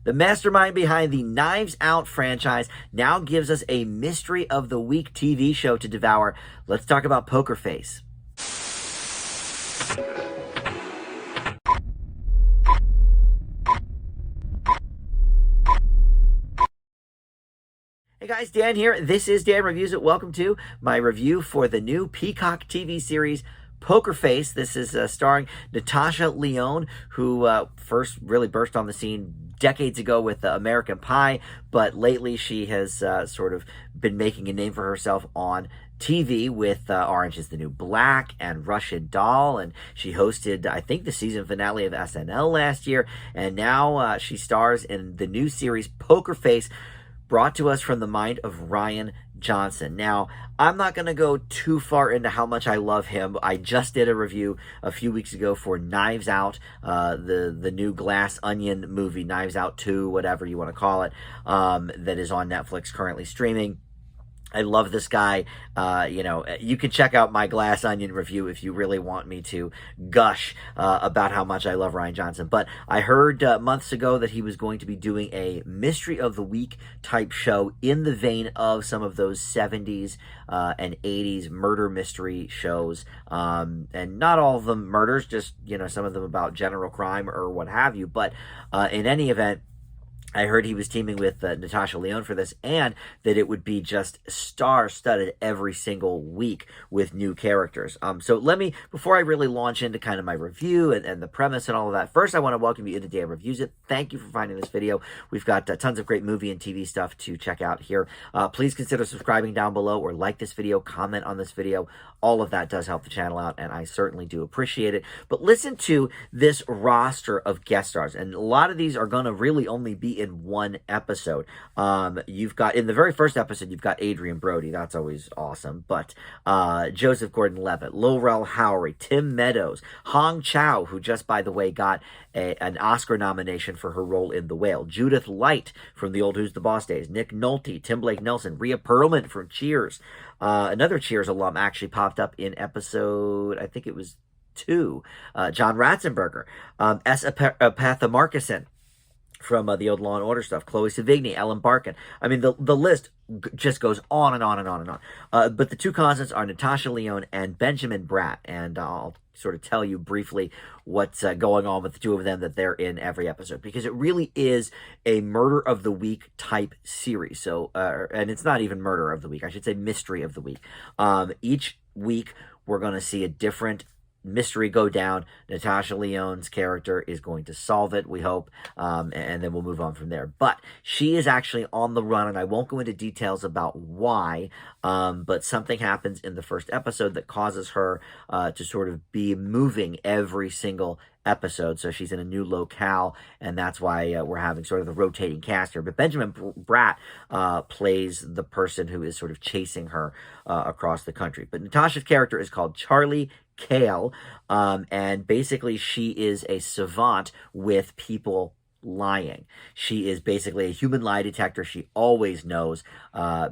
The mastermind behind the Knives Out franchise now gives us a Mystery of the Week TV show to devour. Let's talk about Poker Face. Hey guys, Dan here. This is Dan Reviews It. Welcome to my review for the new Peacock TV series Poker Face. This is starring Natasha Lyonne, who first really burst on the scene decades ago with American Pie, but lately she has sort of been making a name for herself on TV with Orange is the New Black and Russian Doll, and she hosted, I think, the season finale of SNL last year, and now she stars in the new series Poker Face, brought to us from the mind of Rian Johnson. Now, I'm not going to go too far into how much I love him. I just did a review a few weeks ago for Knives Out, the new Glass Onion movie, Knives Out 2, whatever you want to call it, that is on Netflix currently streaming. I love this guy. You can check out my Glass Onion review if you really want me to gush about how much I love Rian Johnson. But I heard months ago that he was going to be doing a Mystery of the Week type show in the vein of some of those 70s and 80s murder mystery shows. And not all of them murders, just, some of them about general crime or what have you. But in any event, I heard he was teaming with Natasha Lyonne for this, and that it would be just star-studded every single week with new characters. So let me, before I really launch into kind of my review and the premise and all of that, first I want to welcome you into Dan Reviews It. Thank you for finding this video. We've got tons of great movie and TV stuff to check out here. Please consider subscribing down below, or like this video, comment on this video. All of that does help the channel out, and I certainly do appreciate it. But listen to this roster of guest stars, and a lot of these are going to really only be in one episode. You've got, in the very first episode, you've got Adrian Brody. That's always awesome. But Joseph Gordon-Levitt, Lil Rel Howery, Tim Meadows, Hong Chow, who just, by the way, got an Oscar nomination for her role in The Whale, Judith Light from the old Who's the Boss days, Nick Nolte, Tim Blake Nelson, Rhea Perlman from Cheers. Another Cheers alum actually popped up in episode, I think it was 2, John Ratzenberger, S. Apatha Markison from the old Law and Order stuff, Chloe Sevigny, Ellen Barkin. I mean, the list just goes on and on and on and on. But the two constants are Natasha Lyonne and Benjamin Bratt, and I'll sort of tell you briefly what's going on with the two of them, that they're in every episode, because it really is a Murder of the Week type series. So, and it's not even Murder of the Week, I should say Mystery of the Week. Each week we're going to see a different mystery go down. Natasha Lyonne's character is going to solve it, we hope, and then we'll move on from there. But she is actually on the run, and I won't go into details about why, but something happens in the first episode that causes her to sort of be moving every single episode. So she's in a new locale, and that's why we're having sort of the rotating cast here. But Benjamin Bratt plays the person who is sort of chasing her across the country. But Natasha's character is called Charlie Kale, and basically she is a savant with people lying. She is basically a human lie detector. She always knows,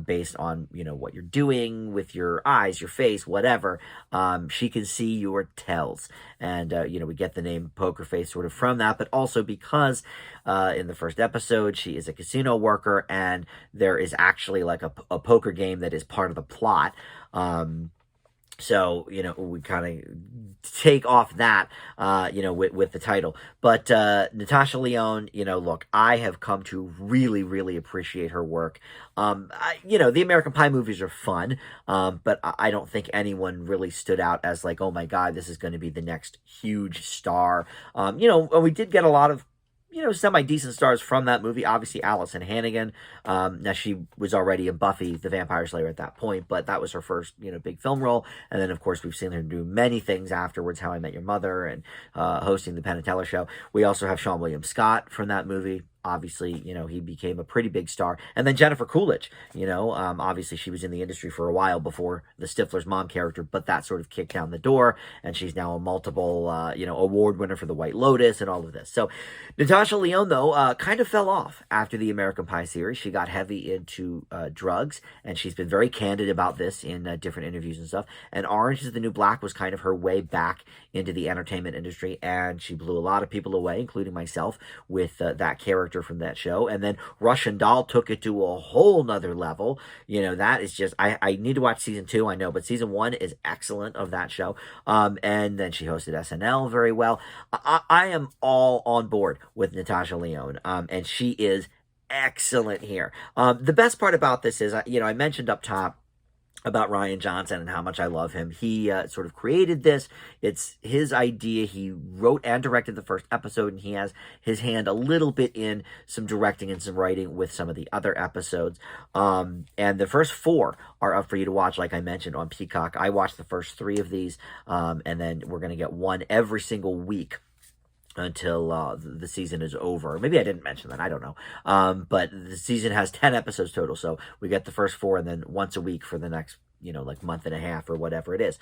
based on, what you're doing with your eyes, your face, whatever. She can see your tells. And, we get the name Poker Face sort of from that, but also because in the first episode, she is a casino worker, and there is actually like a poker game that is part of the plot. So, we kind of take off that, with the title. But Natasha Lyonne, look, I have come to really, really appreciate her work. The American Pie movies are fun, but I don't think anyone really stood out as like, oh my God, this is going to be the next huge star. And we did get a lot of semi-decent stars from that movie. Obviously, Allison Hannigan. Now, she was already in Buffy the Vampire Slayer at that point, but that was her first, big film role. And then, of course, we've seen her do many things afterwards, How I Met Your Mother and hosting the Penn and Teller Show. We also have Seann William Scott from that movie. Obviously, he became a pretty big star. And then Jennifer Coolidge, obviously she was in the industry for a while before the Stifler's mom character, but that sort of kicked down the door, and she's now a multiple, award winner for The White Lotus and all of this. So Natasha Lyonne, though, kind of fell off after the American Pie series. She got heavy into drugs, and she's been very candid about this in different interviews and stuff. And Orange is the New Black was kind of her way back into the entertainment industry, and she blew a lot of people away, including myself, with that character character from that show. And then Russian Doll took it to a whole nother level. That is just, I need to watch season 2, I know, but season 1 is excellent of that show. And then she hosted SNL very well. I am all on board with Natasha Lyonne, and she is excellent here. The best part about this is, I mentioned up top about Rian Johnson and how much I love him. He sort of created this. It's his idea. He wrote and directed the first episode, and he has his hand a little bit in some directing and some writing with some of the other episodes. And the first 4 are up for you to watch, like I mentioned, on Peacock. I watched the first 3 of these, and then we're going to get one every single week until the season is over. Maybe I didn't mention that. I don't know. But the season has 10 episodes total. So we get the first 4 and then once a week for the next, like month and a half or whatever it is.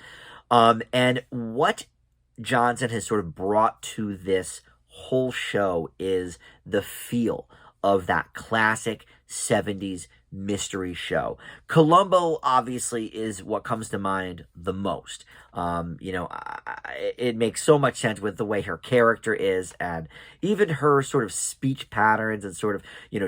And what Johnson has sort of brought to this whole show is the feel of that classic 70s mystery show. Columbo obviously is what comes to mind the most. It makes so much sense with the way her character is, and even her sort of speech patterns and sort of,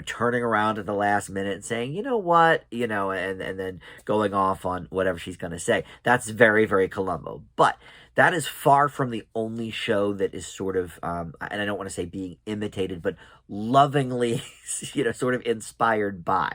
turning around at the last minute and saying, you know what, and then going off on whatever she's going to say. That's very, very Columbo. But that is far from the only show that is sort of, and I don't want to say being imitated, but lovingly, sort of inspired by.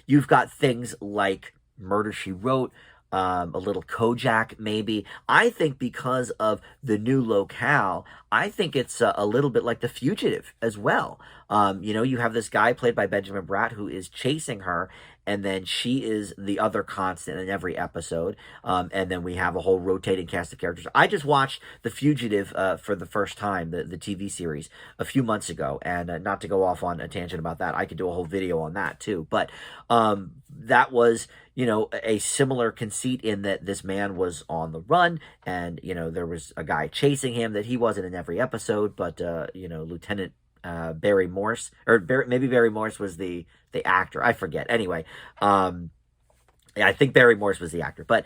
You've got things like Murder, She Wrote, a little Kojak maybe. I think because of the new locale, I think it's a little bit like The Fugitive as well. You have this guy played by Benjamin Bratt who is chasing her, and then she is the other constant in every episode. And then we have a whole rotating cast of characters. I just watched The Fugitive for the first time, the TV series, a few months ago. And not to go off on a tangent about that, I could do a whole video on that too. But that was, a similar conceit in that this man was on the run, and, there was a guy chasing him that he wasn't in every episode, but, Lieutenant Barry Morse, or maybe Barry Morse was the actor. I forget. Anyway, I think Barry Morse was the actor, but,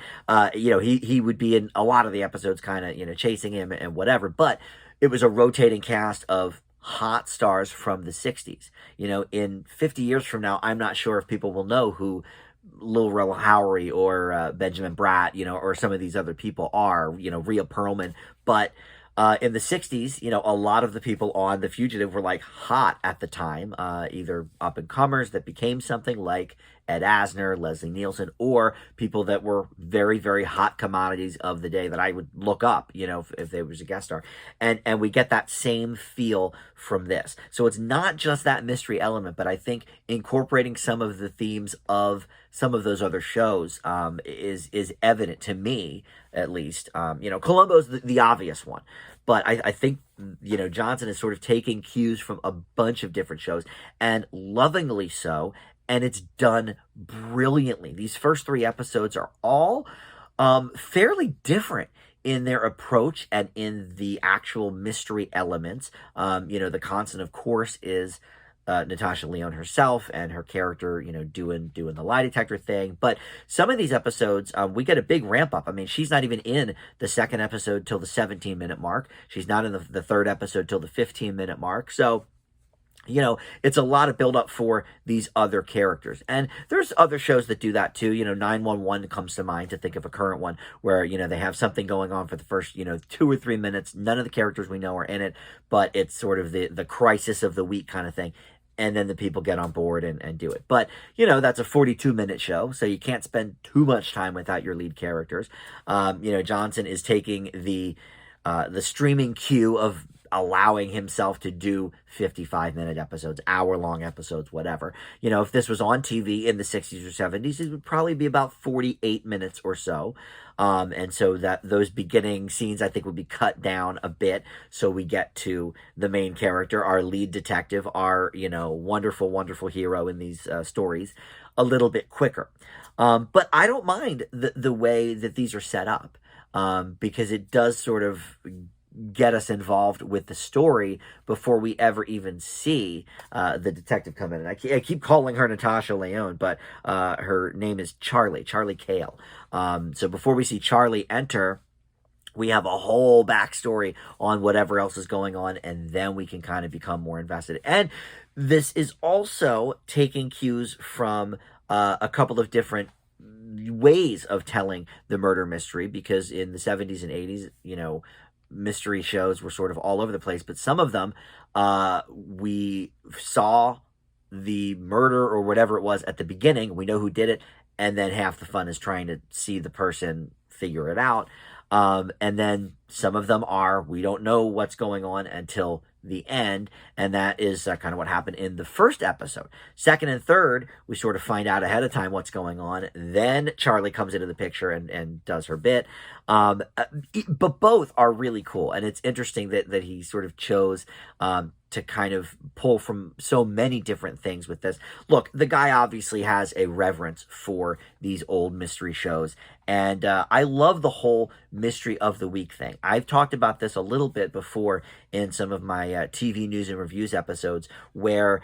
he would be in a lot of the episodes kind of, chasing him and whatever, but it was a rotating cast of hot stars from the 60s. In 50 years from now, I'm not sure if people will know who Lil Rel Howery or Benjamin Bratt, or some of these other people are, Rhea Perlman, but in the 60s, a lot of the people on The Fugitive were like hot at the time, either up-and-comers that became something like Ed Asner, Leslie Nielsen, or people that were very, very hot commodities of the day that I would look up, if there was a guest star. And we get that same feel from this. So it's not just that mystery element, but I think incorporating some of the themes of some of those other shows is evident to me, at least. Columbo's the obvious one. But I think, Johnson is sort of taking cues from a bunch of different shows, and lovingly so, and it's done brilliantly. These first 3 episodes are all fairly different in their approach and in the actual mystery elements. The constant, of course, is Natasha Lyonne herself and her character, doing the lie detector thing. But some of these episodes, we get a big ramp up. I mean, she's not even in the second episode till the 17-minute mark. She's not in the third episode till the 15-minute mark. So, it's a lot of build up for these other characters. And there's other shows that do that too. 911 comes to mind, to think of a current one where, they have something going on for the first, 2 or 3 minutes. None of the characters we know are in it, but it's sort of the crisis of the week kind of thing. And then the people get on board and do it. But, that's a 42-minute show, so you can't spend too much time without your lead characters. Johnson is taking the streaming queue of allowing himself to do 55-minute episodes, hour-long episodes, whatever. If this was on TV in the 60s or 70s, it would probably be about 48 minutes or so. And so that those beginning scenes, I think, would be cut down a bit, so we get to the main character, our lead detective, our, wonderful, wonderful hero in these stories, a little bit quicker. But I don't mind the way that these are set up, because it does sort of get us involved with the story before we ever even see the detective come in. And I keep calling her Natasha Lyonne, but her name is Charlie Cale. So before we see Charlie enter, we have a whole backstory on whatever else is going on, and then we can kind of become more invested. And This is also taking cues from a couple of different ways of telling the murder mystery, because in the 70s and 80s, mystery shows were sort of all over the place, but some of them, we saw the murder or whatever it was at the beginning. We know who did it, and then half the fun is trying to see the person figure it out. And then some of them are, we don't know what's going on until the end, and that is kind of what happened in the first episode. Second and third, we sort of find out ahead of time what's going on. Then Charlie comes into the picture and does her bit. But both are really cool, and it's interesting that he sort of chose to kind of pull from so many different things with this. Look, the guy obviously has a reverence for these old mystery shows, and I love the whole mystery of the week thing. I've talked about this a little bit before in some of my TV news and reviews episodes, where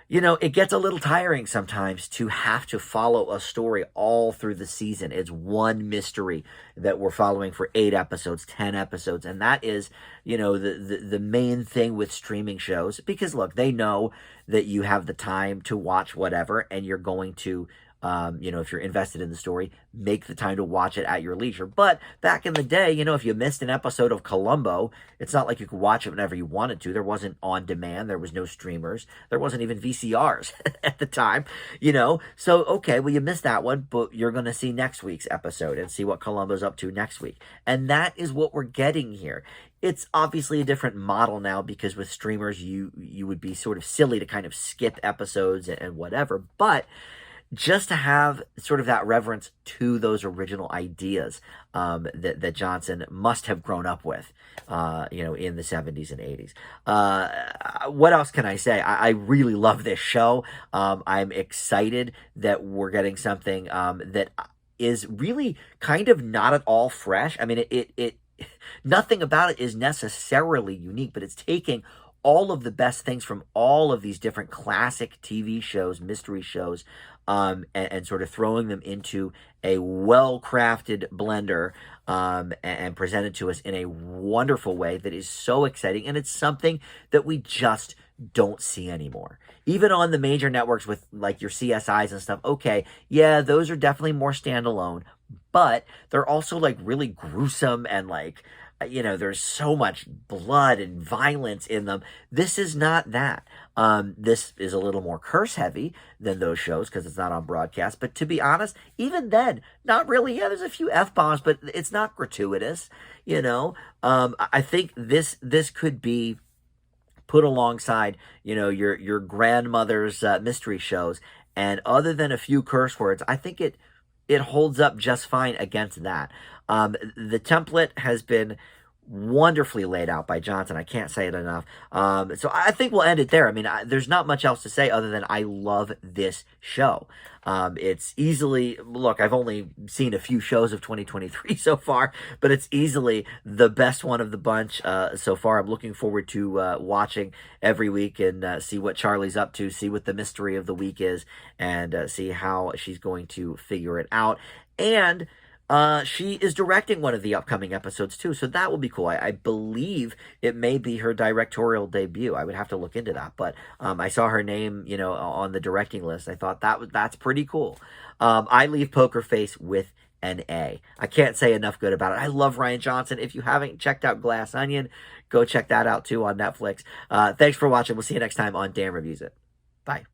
it gets a little tiring sometimes to have to follow a story all through the season. It's one mystery that we're following for 8 episodes, 10 episodes. And that is, the main thing with streaming shows, because look, they know that you have the time to watch whatever, and you're going to, if you're invested in the story, make the time to watch it at your leisure. But back in the day, if you missed an episode of Columbo, it's not like you could watch it whenever you wanted to. There wasn't on demand. There was no streamers. There wasn't even VCRs at the time, So, okay, well, you missed that one, but you're going to see next week's episode and see what Columbo's up to next week. And that is what we're getting here. It's obviously a different model now, because with streamers, you would be sort of silly to kind of skip episodes and whatever. But just to have sort of that reverence to those original ideas that Johnson must have grown up with, in the 70s and 80s. What else can I say? I really love this show. I'm excited that we're getting something that is really kind of not at all fresh. I mean, it nothing about it is necessarily unique, but it's taking all of the best things from all of these different classic TV shows, mystery shows, and sort of throwing them into a well-crafted blender, and presented to us in a wonderful way that is so exciting. And it's something that we just don't see anymore. Even on the major networks with like your CSIs and stuff, okay, yeah, those are definitely more standalone, but they're also like really gruesome and like, there's so much blood and violence in them. This is not that. This is a little more curse heavy than those shows because it's not on broadcast. But to be honest, even then, not really. Yeah, there's a few F-bombs, but it's not gratuitous. I think this could be put alongside, your grandmother's mystery shows. And other than a few curse words, I think it holds up just fine against that. The template has been wonderfully laid out by Johnson. I can't say it enough. So I think we'll end it there. I mean, there's not much else to say other than I love this show. It's easily, look, I've only seen a few shows of 2023 so far, but it's easily the best one of the bunch so far. I'm looking forward to watching every week and see what Charlie's up to, see what the mystery of the week is, and see how she's going to figure it out. And she is directing one of the upcoming episodes too, so that will be cool. I believe it may be her directorial debut. I would have to look into that, but I saw her name, on the directing list. I thought that's pretty cool. I leave Poker Face with an A. I can't say enough good about it. I love Rian Johnson. If you haven't checked out Glass Onion, go check that out too on Netflix. Thanks for watching. We'll see you next time on Dan Reviews It. Bye.